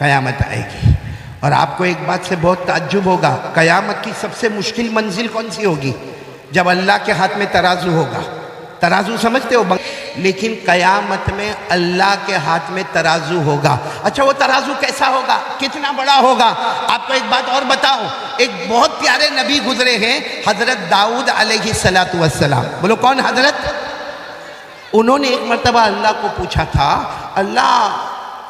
قیامت آئے گی. اور آپ کو ایک بات سے بہت تعجب ہوگا، قیامت کی سب سے مشکل منزل کون سی ہوگی؟ جب اللہ کے ہاتھ میں ترازو ہوگا. ترازو سمجھتے ہو؟ لیکن قیامت میں اللہ کے ہاتھ میں ترازو ہوگا. اچھا وہ ترازو کیسا ہوگا؟ کتنا بڑا ہوگا؟ آپ کو ایک بات اور بتاؤ، ایک بہت پیارے نبی گزرے ہیں، حضرت داؤد علیہ السلام. بولو کون حضرت؟ انہوں نے ایک مرتبہ اللہ کو پوچھا تھا، اللہ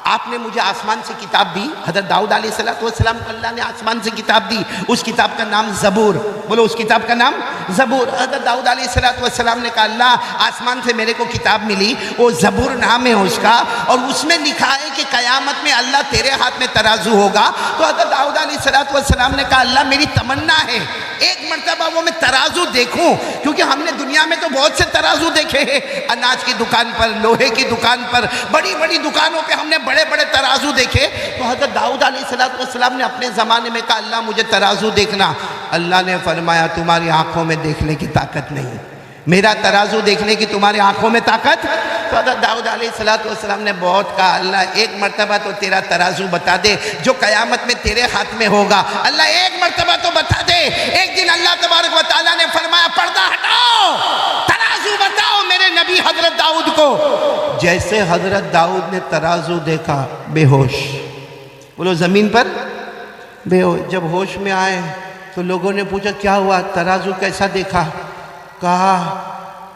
آپ نے مجھے آسمان سے کتاب دی. حضرت داؤد علیہ السلام کو اللہ نے آسمان سے کتاب دی، اس کتاب کا نام زبور. بولو اس کتاب کا نام زبور. حضرت داؤد علیہ السلام نے کہا اللہ آسمان سے میرے کو کتاب ملی، وہ زبور نام ہے اس کا، اور اس میں لکھا ہے کہ قیامت میں اللہ تیرے ہاتھ میں ترازو ہوگا. تو حضرت داؤد علیہ السلام نے کہا اللہ میری تمنا ہے ایک مرتبہ وہ میں ترازو دیکھوں، کیونکہ ہم نے دنیا میں تو بہت سے ترازو دیکھے ہیں، اناج کی دکان پر، لوہے کی دکان پر، بڑی بڑی دکانوں پہ ہم نے بڑے بڑے ترازو دیکھے. تو حضرت داؤد علیہ السلام نے اپنے زمانے میں کہا اللہ مجھے ترازو دیکھنا. اللہ نے فرمایا تمہاری آنکھوں میں دیکھنے کی طاقت نہیں، میرا ترازو دیکھنے کی تمہاری آنکھوں میں طاقت. تو حضرت داؤد علیہ السلام نے بہت کہا اللہ ایک مرتبہ تو تیرا ترازو بتا دے جو قیامت میں تیرے ہاتھ میں ہوگا. اللہ ایک مرتبہ تو بتا دے. ایک دن اللہ تبارک و تعالیٰ نے فرمایا پردہ ہٹاؤ، ترازو بتاؤ میرے نبی حضرت داؤد کو. جیسے حضرت داؤد نے ترازو دیکھا بے ہوش. بولو زمین پر بے ہوش. جب ہوش میں آئے تو لوگوں نے پوچھا کیا ہوا، ترازو کیسا دیکھا؟ کہا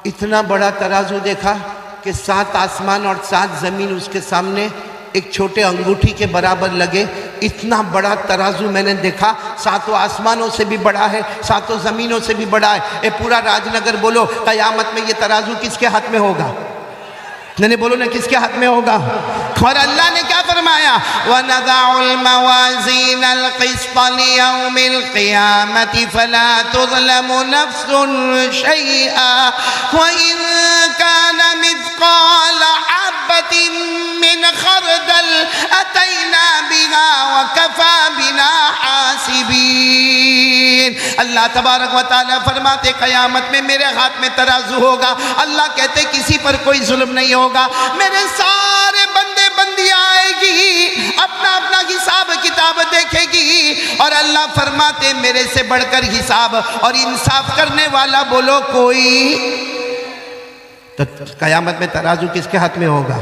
اتنا بڑا ترازو دیکھا کہ 7 آسمان اور 7 زمین اس کے سامنے ایک چھوٹے انگوٹھی کے برابر لگے. اتنا بڑا ترازو میں نے دیکھا، 7 آسمانوں سے بھی بڑا ہے، 7 زمینوں سے بھی بڑا ہے. اے پورا راج نگر بولو قیامت میں یہ ترازو کس کے ہاتھ میں ہوگا؟ نہیں بولو نا کس کے ہاتھ میں ہوگا؟ اور اللہ نے کیا فرمایا وَنَضَعُ الْمَوَازِينَ الْقِسْطَ لِيَوْمِ الْقِيَامَةِ فَلَا تُظْلَمُ نَفْسٌ شَيْئًا وَإِن كَانَ مِثْقَالَ حَبَّةٍ مِّنْ خَرْدَلٍ أَتَيْنَا بِهَا وَكَفَى بِنَا حَاسِبِينَ. اللہ تبارک و تعالیٰ فرماتے قیامت میں میرے ہاتھ میں ترازو ہوگا. اللہ کہتے کسی پر کوئی ظلم نہیں ہوگا، میرے سارے بندے بندیاں آئے گی، اپنا اپنا حساب کتاب دیکھے گی، اور اللہ فرماتے میرے سے بڑھ کر حساب اور انصاف کرنے والا بولو کوئی. تو قیامت میں ترازو کس کے ہاتھ میں ہوگا؟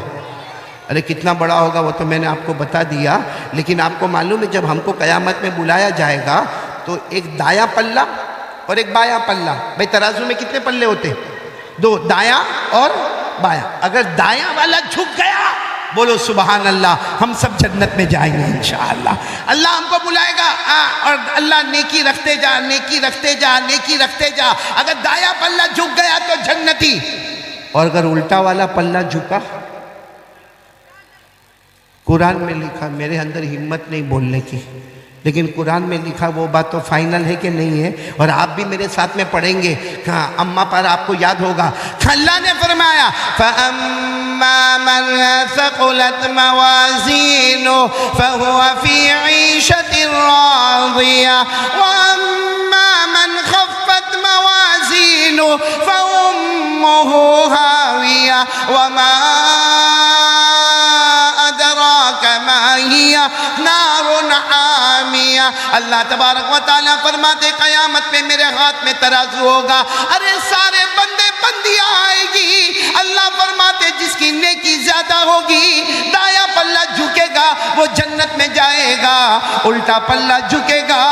ارے کتنا بڑا ہوگا وہ تو میں نے آپ کو بتا دیا، لیکن آپ کو معلوم ہے جب ہم کو قیامت میں بلایا جائے گا تو ایک دایاں پلہ اور ایک بایاں پلہ. بھئی ترازو میں کتنے پلے ہوتے؟ 2، دایاں اور بایاں. اگر دایاں والا جھک گیا بولو سبحان اللہ ہم سب جنت میں جائیں گے انشاءاللہ. اللہ ہم کو بلائے گا اور اللہ نیکی رکھتے جا، نیکی رکھتے جا، نیکی رکھتے جا. اگر دایاں پلہ جھک گیا تو جنتی، اور اگر الٹا والا پلہ جھکا، قرآن میں لکھا، میرے اندر ہمت نہیں بولنے کی، لیکن قرآن میں لکھا وہ بات تو فائنل ہے کہ نہیں ہے، اور آپ بھی میرے ساتھ میں پڑھیں گے. کہاں اماں پر آپ کو یاد ہوگا اللہ نے فرمایا فَأَمَّا مَنْ ثَقُلَتْ مَوَازِينُهُ فَهُوَ فِي عِيشَةٍ رَاضِيَةٍ وَأَمَّا مَنْ خَفَّتْ مَوَازِينُهُ فَأُمُّهُ هَاوِيَةٌ وَمَا نار حامیہ. اللہ تبارک و تعالیٰ فرماتے قیامت میں میرے ہاتھ میں ترازو ہوگا. ارے سارے بندے بندیاں آئے گی. اللہ فرماتے جس کی نیکی زیادہ ہوگی دایاں پلہ جھکے گا وہ جنت میں جائے گا، الٹا پلہ جھکے گا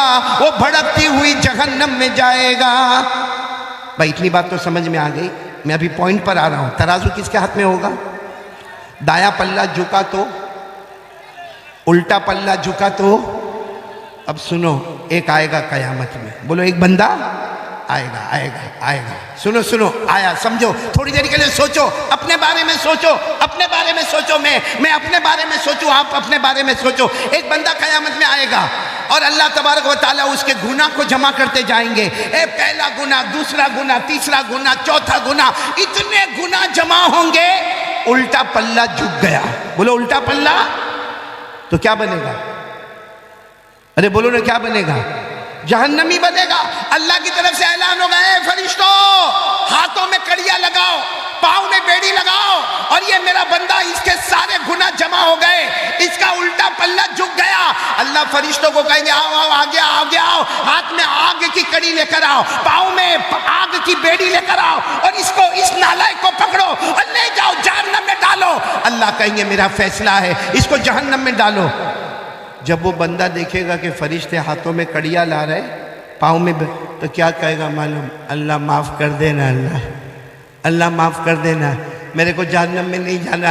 وہ بھڑکتی ہوئی جہنم میں جائے گا. بھائی اتنی بات تو سمجھ میں آ گئی. میں ابھی پوائنٹ پر آ رہا ہوں. ترازو کس کے ہاتھ میں ہوگا؟ دایاں پلہ جھکا تو، الٹا پلہ جھکا تو. اب سنو ایک آئے گا قیامت میں، بولو ایک بندہ آئے گا آئے گا آئے گا. سنو سنو آیا سمجھو، تھوڑی دیر کے لیے سوچو، اپنے بارے میں سوچو، اپنے بارے میں سوچو، میں اپنے بارے میں سوچوں، آپ اپنے بارے میں سوچو. ایک بندہ قیامت میں آئے گا اور اللہ تبارک و تعالیٰ اس کے گناہ کو جمع کرتے جائیں گے. اے پہلا گناہ، دوسرا گناہ، تیسرا گناہ، چوتھا گناہ، اتنے گناہ جمع ہوں گے. الٹا پلہ جھک گیا، بولو الٹا پلہ تو کیا بنے گا؟ ارے بولو نا کیا بنے گا؟ جہنمی بنے گا. اللہ کی طرف سے اعلان ہوگا اے فرشتوں ہاتھوں میں کڑیاں لگاؤ، پاؤں میں بیڑی لگاؤ، اور یہ میرا بندہ اس کے سارے گناہ جمع ہو گئے، اس کا الٹا پلہ جھک اللہ فرشتوں کو کہیں گے آؤ آؤ آگے آؤ آگے آؤ، ہاتھ میں آگ کی کڑی لے کر آؤ، پاؤں میں آگ کی بیڑی لے کر آؤ، اور اس نالائق کو پکڑو اور لے جاؤ جہنم میں ڈالو۔ اللہ کہیں گے میرا فیصلہ ہے، اس کو جہنم میں ڈالو۔ جب وہ بندہ دیکھے گا کہ فرشتے ہاتھوں میں کڑیاں لا رہے، پاؤں میں، تو کیا کہے گا معلوم؟ اللہ معاف کر دینا، اللہ معاف کر دینا، میرے کو جہنم میں نہیں جانا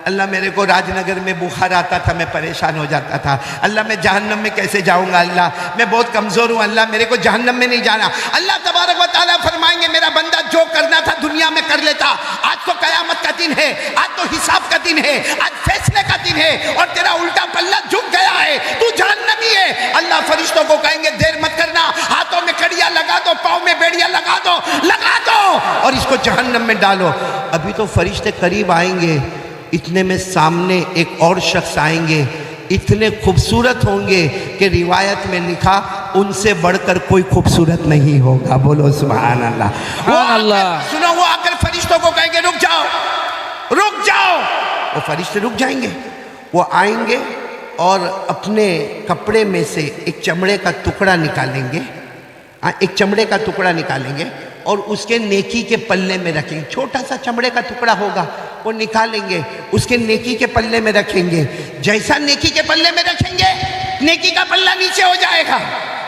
اللہ میرے کو راج نگر میں بخار آتا تھا، میں پریشان ہو جاتا تھا، اللہ میں جہنم میں کیسے جاؤں گا، اللہ میں بہت کمزور ہوں، اللہ میرے کو جہنم میں نہیں جانا۔ اللہ تبارک و تعالیٰ فرمائیں گے میرا بندہ جو کرنا تھا دنیا میں کر لیتا، آج تو قیامت کا دن ہے، آج تو حساب کا دن ہے، آج فیصلے کا دن ہے، اور تیرا الٹا پلہ جھک گیا ہے، تو جہنمی ہے۔ اللہ فرشتوں کو کہیں گے دیر مت کرنا، ہاتھوں میں کڑیاں لگا دو، پاؤں میں بیڑیاں لگا دو اور اس کو جہنم میں ڈالو۔ ابھی تو فرشتے قریب آئیں گے، اتنے میں سامنے ایک اور شخص آئیں گے، اتنے خوبصورت ہوں گے کہ روایت میں لکھا ان سے بڑھ کر کوئی خوبصورت نہیں ہوگا۔ بولو سبحان اللہ۔ سبحان اللہ۔ سنو، وہ آ کر فرشتوں کو کہیں گے رک جاؤ رک جاؤ، وہ فرشتے رک جائیں گے، وہ آئیں گے اور اپنے کپڑے میں سے ایک چمڑے کا ٹکڑا نکالیں گے، ایک چمڑے کا ٹکڑا نکالیں گے اور اس کے نیکی کے پلے میں رکھیں گے، چھوٹا سا چمڑے کا ٹکڑا ہوگا، وہ نکالیں گے، اس کے نیکی کے پلے میں رکھیں گے۔ جیسا نیکی کے پلے میں رکھیں گے، نیکی کا پلہ نیچے ہو جائے گا،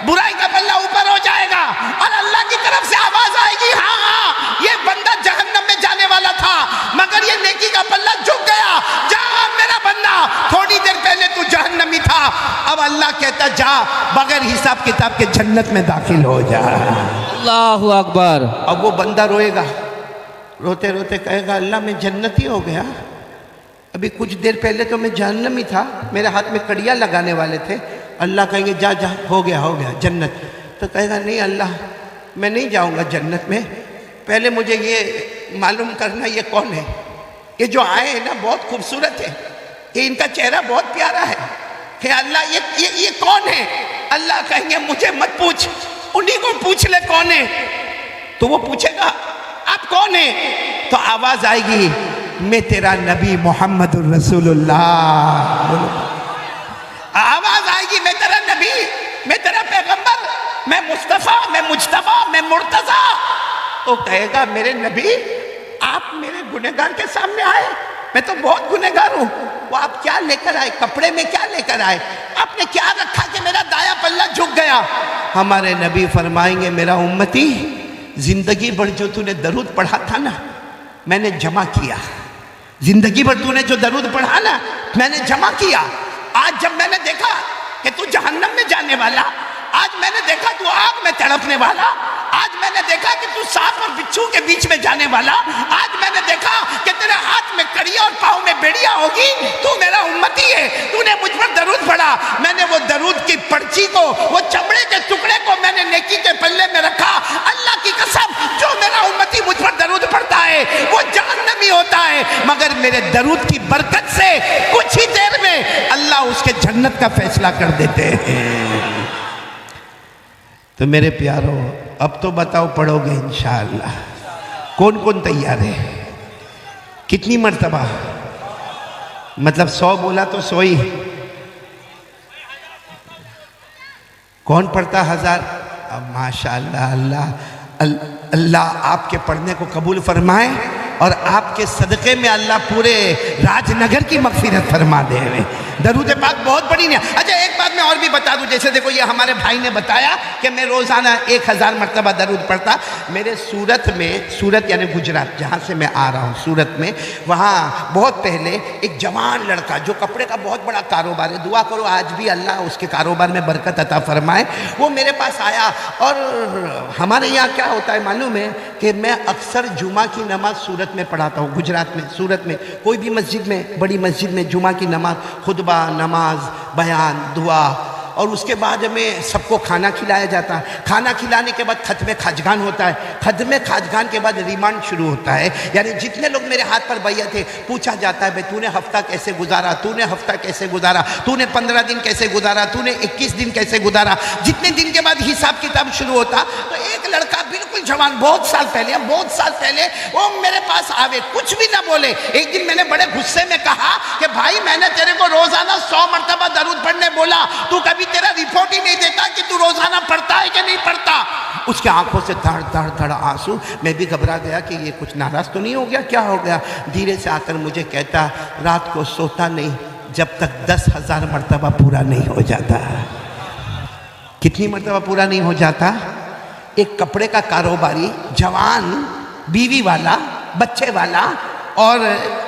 برائی کا پلہ اوپر ہو جائے گا، اور اللہ کی طرف سے آواز آئے گی ہاں ہاں یہ بندہ جہنم میں جانے والا تھا، مگر یہ نیکی کا پلہ جھک گیا، جا میرا بندہ، تھوڑی دیر پہلے تو جہنمی تھا، اب اللہ کہتا جا بغیر حساب کتاب کے جنت میں داخل ہو جا۔ اللہ اکبر۔ اب وہ بندہ روئے گا، روتے روتے کہے گا اللہ میں جنتی ہو گیا، ابھی کچھ دیر پہلے تو میں جہنمی تھا، میرے ہاتھ میں کڑیاں لگانے والے تھے۔ اللہ کہیں گے جا جا ہو گیا جنت۔ تو کہے گا نہیں اللہ میں نہیں جاؤں گا جنت میں، پہلے مجھے یہ معلوم کرنا یہ کون ہے، یہ جو آئے ہیں نا بہت خوبصورت ہے، یہ ان کا چہرہ بہت پیارا ہے، کہ اللہ یہ کون ہے؟ اللہ کہیں گے مجھے مت پوچھ، انہی کو پوچھ لے کون ہے۔ تو وہ پوچھے گا آپ کون ہیں؟ تو آواز آئے گی میں تیرا نبی محمد الرسول اللہ، آواز آئے گی میں تیرا نبی، میں تیرا پیغمبر، میں مصطفیٰ، میں مجتبیٰ، میں مرتضیٰ۔ تو کہے گا میرے نبی آپ میرے گنہگار کے سامنے آئے، میں تو بہت گنہگار ہوں، وہ آپ کیا لے کر آئے، کپڑے میں کیا لے کر آئے، آپ نے کیا رکھا کہ میرا دایا پلہ جھک گیا؟ ہمارے نبی فرمائیں گے میرا امتی زندگی بھر جو تو نے درود پڑھا تھا نا میں نے جمع کیا، زندگی بھر تو نے جو درود پڑھا نا میں نے جمع کیا، آج جب میں نے دیکھا کہ تو جہنم میں جانے والا، آج میں نے دیکھا تو آگ میں تڑپنے والا، آج میں نے دیکھا کہ تو سانپ اور بچھو کے بیچ میں جانے والا، آج میں نے دیکھا کہ تیرے ہاتھ میں کڑیاں اور پاؤں میں بیڑیاں ہوگی، تو میرا امتی ہے، تو نے مجھ پر درود پڑھا، میں نے وہ درود کی پرچی کو، وہ چمڑے کے ٹکڑے کو میں نے نیکی کے پلے میں رکھا۔ اللہ کی قسم جو میرا امتی مجھ پر درود پڑھتا ہے وہ جہنمی ہوتا ہے، مگر میرے درود کی برکت سے کچھ ہی دیر میں اللہ اس کے جنت کا فیصلہ کر دیتے ہیں۔ تو میرے پیارو اب تو بتاؤ پڑھو گے انشاءاللہ؟ کون کون تیار ہے؟ کتنی مرتبہ؟ مطلب 100 بولا تو 100 ہی؟ کون پڑھتا 1000؟ اب ماشاءاللہ اللہ آپ کے پڑھنے کو قبول فرمائے اور آپ کے صدقے میں اللہ پورے راج نگر کی مغفرت فرما دے۔ درود پاک بہت بڑی نہیں۔ اچھا ایک بات میں اور بھی بتا دوں، جیسے دیکھو یہ ہمارے بھائی نے بتایا کہ میں روزانہ 1000 مرتبہ درود پڑھتا، میرے سورت میں، سورت یعنی گجرات جہاں سے میں آ رہا ہوں، سورت میں وہاں بہت پہلے ایک جوان لڑکا جو کپڑے کا بہت بڑا کاروبار ہے، دعا کرو آج بھی اللہ اس کے کاروبار میں برکت عطا فرمائے، وہ میرے پاس آیا۔ اور ہمارے یہاں کیا ہوتا ہے معلوم ہے کہ میں اکثر جمعہ کی نماز سورت میں پڑھاتا ہوں، گجرات میں سورت میں کوئی بھی مسجد میں، بڑی مسجد میں جمعہ کی نماز، خطبہ، نماز، بیان، دعا، اور اس کے بعد میں سب کو کھانا کھلایا جاتا ہے۔ کھانا کھلانے کے بعد ختم خاجگان ہوتا ہے، ختم خاجگان کے بعد ریمانڈ شروع ہوتا ہے، یعنی جتنے لوگ میرے ہاتھ پر بیعت تھے پوچھا جاتا ہے بھئی تو نے ہفتہ کیسے گزارا، تو نے ہفتہ کیسے گزارا، تو نے 15 دن کیسے گزارا، تو نے 21 دن کیسے گزارا۔ جتنے دن کے بعد حساب کتاب شروع ہوتا تو ایک لڑکا بالکل جوان، بہت سال پہلے وہ میرے پاس آوے، کچھ بھی نہ بولے۔ ایک دن میں نے بڑے غصے میں کہا کہ بھائی میں نے تیرے کو روزانہ 100 مرتبہ درود پڑھنے بولا تو کبھی تیرا رپورٹ ہی نہیں دیتا کہ تو روزانہ پڑھتا ہے کہ نہیں پڑھتا. اس کے آنکھوں سے دھڑ دھڑ دھڑ آنسو. میں بھی گھبرا گیا کہ یہ کچھ ناراض تو نہیں ہو گیا, کیا ہو گیا. دھیرے سے آ کر مجھے کہتا رات کو سوتا نہیں جب تک 10,000 مرتبہ پورا نہیں ہو جاتا. کتنی مرتبہ پورا نہیں ہو جاتا؟ ایک کپڑے کا کاروباری, جوان, بیوی والا, بچے والا اور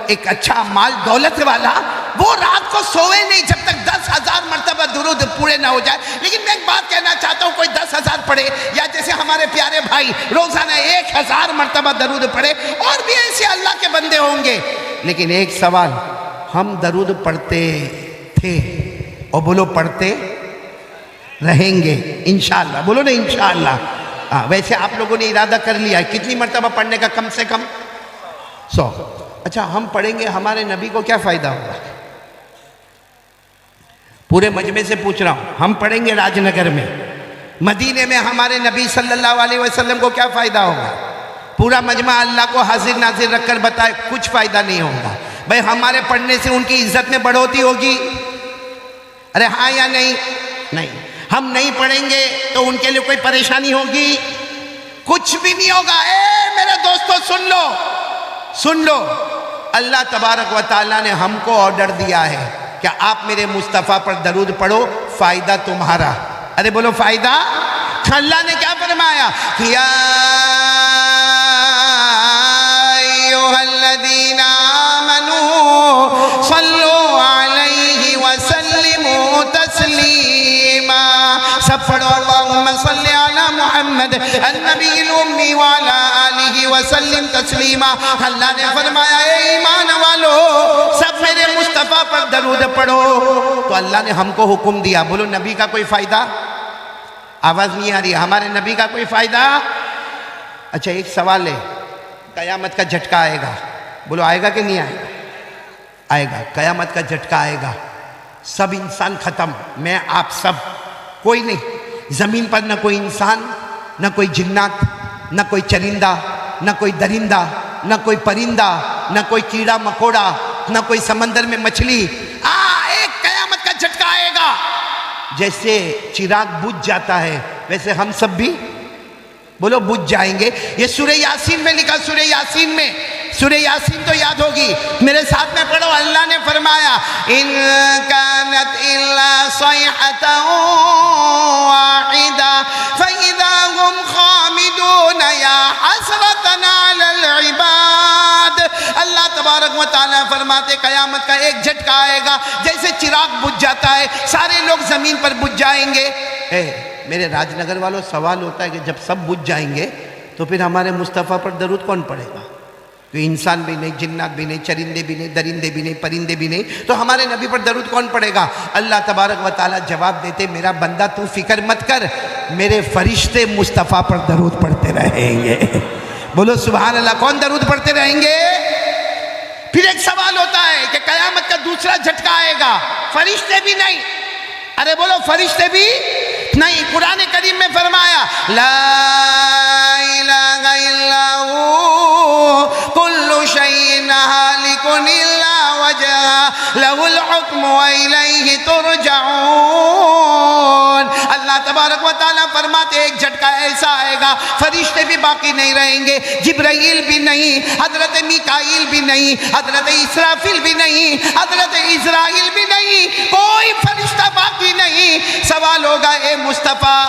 ایک اچھا مال دولت والا, وہ رات کو سوئے نہیں جب تک 10,000 مرتبہ درود پورے نہ ہو جائے. لیکن میں ایک بات کہنا چاہتا ہوں, کوئی 10,000 پڑھے یا جیسے ہمارے پیارے بھائی روزانہ 1,000 مرتبہ درود پڑھے, اور بھی ایسے اللہ کے بندے ہوں گے. لیکن ایک سوال, ہم درود پڑھتے تھے اور بولو پڑھتے رہیں گے انشاءاللہ, بولو نا انشاءاللہ. ویسے آپ لوگوں نے ارادہ کر لیا ہے کتنی مرتبہ پڑھنے کا؟ کم سے کم 100. اچھا ہم پڑھیں گے, ہمارے نبی کو کیا فائدہ ہوگا؟ پورے مجمع سے پوچھ رہا ہوں, ہم پڑھیں گے راج نگر میں, مدینے میں ہمارے نبی صلی اللہ علیہ وسلم کو کیا فائدہ ہوگا؟ پورا مجمع اللہ کو حاضر ناظر رکھ کر بتائے, کچھ فائدہ نہیں ہوگا. بھئی ہمارے پڑھنے سے ان کی عزت میں بڑھوتی ہوگی؟ ارے ہاں یا نہیں؟ نہیں. ہم نہیں پڑھیں گے تو ان کے لیے کوئی پریشانی ہوگی؟ کچھ بھی نہیں ہوگا. اے میرے دوستو سن لو, سن لو, اللہ تبارک و تعالیٰ نے ہم کو آرڈر دیا ہے کہ آپ میرے مصطفیٰ پر درود پڑھو, فائدہ تمہارا. ارے بولو فائدہ. اللہ نے کیا فرمایا؟ یا ایھا الذین آمنوا صلوا علیہ وسلموا تسلیما. سب پڑھو اللہم صلی علی محمد النبی الامی وعلی آلہ وسلم تسلیما. اللہ نے فرمایا اے ایمان والو سب میرے مصطفیٰ پر درود پڑھو. تو اللہ نے ہم کو حکم دیا. بولو نبی کا کوئی فائدہ؟ آواز نہیں آ رہی ہے. ہمارے نبی کا کوئی فائدہ؟ اچھا ایک سوال ہے, قیامت کا جھٹکا آئے گا, بولو آئے گا کہ نہیں آئے گا؟ آئے گا. قیامت کا جھٹکا آئے گا, سب انسان ختم, میں آپ سب, کوئی نہیں. زمین پر نہ کوئی انسان, نہ کوئی جنات, نہ کوئی چرندہ, نہ کوئی درندہ, نہ کوئی پرندہ, نہ کوئی کیڑا مکوڑا, نہ کوئی سمندر میں مچھلی. ایک قیامت کا جھٹکا آئے گا. جیسے چراغ بجھ جاتا ہے ویسے ہم سب بھی بولو بجھ جائیں گے. یہ سورہ یاسین میں لکھا, سورہ یاسین میں, سورہ یاسین تو یاد ہوگی, میرے ساتھ میں پڑھو. اللہ نے فرمایا ان کانت الا صیحۃ واحدہ فاذا هم خامدون یا حسرۃ علی العباد. اللہ تبارک و تعالیٰ فرماتے قیامت کا ایک جھٹکا آئے گا, جیسے چراغ بجھ جاتا ہے سارے لوگ زمین پر بجھ جائیں گے. میرے راج نگر والوں سوال ہوتا ہے کہ جب سب بجھ جائیں گے تو پھر ہمارے مصطفیٰ پر درود کون پڑھے گا؟ کوئی انسان بھی نہیں, جنات بھی نہیں, چرندے بھی نہیں, درندے بھی نہیں, پرندے بھی نہیں, تو ہمارے نبی پر درود کون پڑھے گا؟ اللہ تبارک و تعالیٰ جواب دیتے میرا بندہ تو فکر مت کر, میرے فرشتے مصطفیٰ پر درود پڑھتے رہیں گے. بولو سبحان اللہ. کون درود پڑھتے رہیں گے؟ پھر ایک سوال ہوتا ہے کہ قیامت کا دوسرا جھٹکا آئے گا, فرشتے بھی نہیں. ارے بولو فرشتے بھی نہیں. قرآن کریم میں فرمایا لا الہ الا ہو کل شیء ہالک الا وجہہ لہ الحکم والیہ ترجعون. اللہ تبارک و تعالیٰ فرماتے ایک جھٹکا ایسا آئے گا فرشتے بھی باقی نہیں رہیں گے, جبرائیل بھی نہیں, حضرت میکائیل بھی نہیں, حضرت اسرافیل بھی نہیں, حضرت اسرائیل بھی نہیں, کوئی فرشتہ باقی نہیں. سوال ہوگا اے مصطفیٰ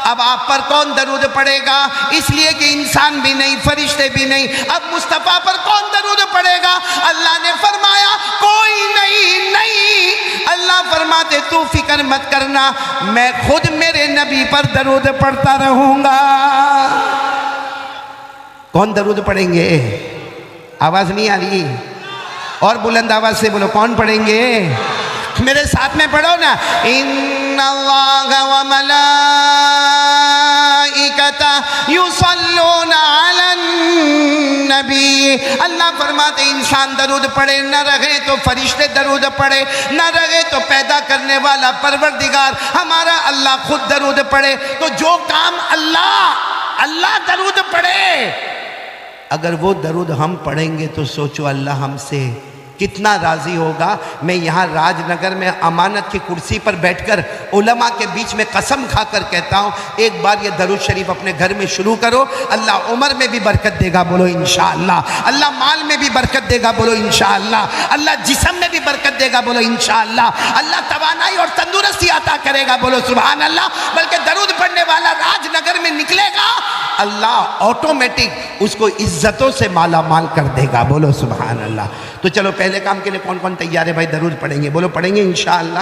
اب آپ پر کون درود پڑے گا؟ اس لیے کہ انسان بھی نہیں, فرشتے بھی نہیں, اب مصطفیٰ پر کون درود پڑے گا؟ اللہ نے فرمایا کوئی نہیں. نہیں, اللہ فرماتے تو فکر مت کرنا, میں خود میرے نبی پر درود پڑھتا رہوں گا. کون درود پڑھیں گے؟ آواز نہیں آ رہی, اور بلند آواز سے بولو کون پڑھیں گے؟ میرے ساتھ میں پڑھو نا. ان اللہ و ملائکتہ یصلون علی النبی. اللہ فرماتے انسان درود پڑھے نہ رہے تو فرشتے درود پڑھے, نہ رہے تو پیدا کرنے والا پروردگار ہمارا اللہ خود درود پڑھے. تو جو کام اللہ درود پڑھے, اگر وہ درود ہم پڑھیں گے تو سوچو اللہ ہم سے کتنا راضی ہوگا. میں یہاں راج نگر میں امانت کی کرسی پر بیٹھ کر علماء کے بیچ میں قسم کھا کر کہتا ہوں ایک بار یہ درود شریف اپنے گھر میں شروع کرو, اللہ عمر میں بھی برکت دے گا, بولو انشاءاللہ. اللہ مال میں بھی برکت دے گا, بولو انشاءاللہ. اللہ جسم میں بھی برکت دے گا, بولو انشاءاللہ. اللہ توانائی اور تندرستی عطا کرے گا, بولو سبحان اللہ. بلکہ درود پڑھنے والا راج نگر میں نکلے گا, اللہ آٹومیٹک اس کو عزتوں سے مالا مال کر دے گا, بولو سبحان اللہ. تو چلو پہلے کام کے لیے کون کون تیار ہے بھائی؟ درود پڑھیں گے, بولو پڑھیں گے انشاءاللہ.